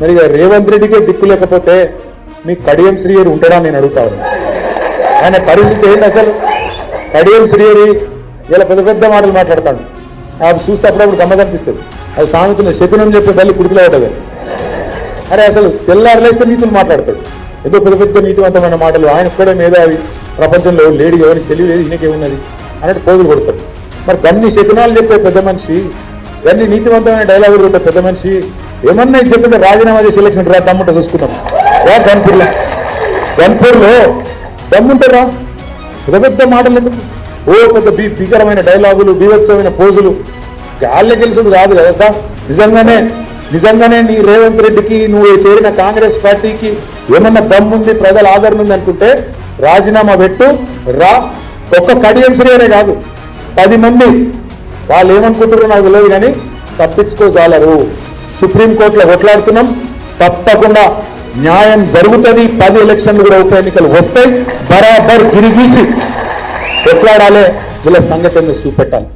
మరి రేవంత్ రెడ్డికే దిక్కు లేకపోతే మీ కడియం శ్రీహరి ఉంటాడా నేను అడుగుతాను. ఆయన పరిస్థితి ఏంటి అసలు? కడియం శ్రీహరి ఇలా పెద్ద పెద్ద మాటలు మాట్లాడతాడు. అది చూస్తే అప్పుడప్పుడు గమ్మగా అనిపిస్తుంది. అది సామెతను శకునం చెప్పే తల్లి కుడికిలో ఉంటుంది. అరే అసలు తెల్లారులేస్తే నీతులు మాట్లాడతాడు. ఏదో పెద్ద పెద్ద నీతివంతమైన మాటలు. ఆయన కూడా మేధావి, ప్రపంచంలో లేడీ ఎవరికి తెలియలేదు, ఈయనకేమున్నది అన్నట్టు పోగులు కొడతాడు. మరి గన్ని శకునాలు చెప్పే పెద్ద మనిషి, గన్ని నీతివంతమైన డైలాగులు కొట్టే పెద్ద మనిషి ఏమన్నా ఇది చెప్తే రాజీనామా చేసి ఎలక్షన్ రా దమ్ముంటే చూసుకుంటాం. గన్పూర్లో దమ్ముంటారా? పెద్ద పెద్ద మాటలు ఎందుకు? ఓ పెద్ద భీకరమైన డైలాగులు, బీభత్సమైన పోజులు. గాల్లే గెలుసుడు కాదు కదా. నిజంగానే నీ రేవంత్ రెడ్డికి, నువ్వు చేరిన కాంగ్రెస్ పార్టీకి ఏమన్నా దమ్ముంది, ప్రజల ఆదరణ ఉంది అనుకుంటే రాజీనామా పెట్టు రా. ఒక్క కడియం శ్రీయనే కాదు, 10 మంది వాళ్ళు ఏమనుకుంటారో నాకు తెలియదు కానీ తప్పించుకోజాలరు. సుప్రీంకోర్టులో కొట్లాడుతున్నాం, తప్పకుండా న్యాయం జరుగుతుంది. 10 ఎలక్షన్లు కూడా ఉప ఎన్నికలు వస్తాయి. బరాబర్ గిరిగీసి కొట్లాడాలి. వీళ్ళ సంగతి చూపెట్టాలి.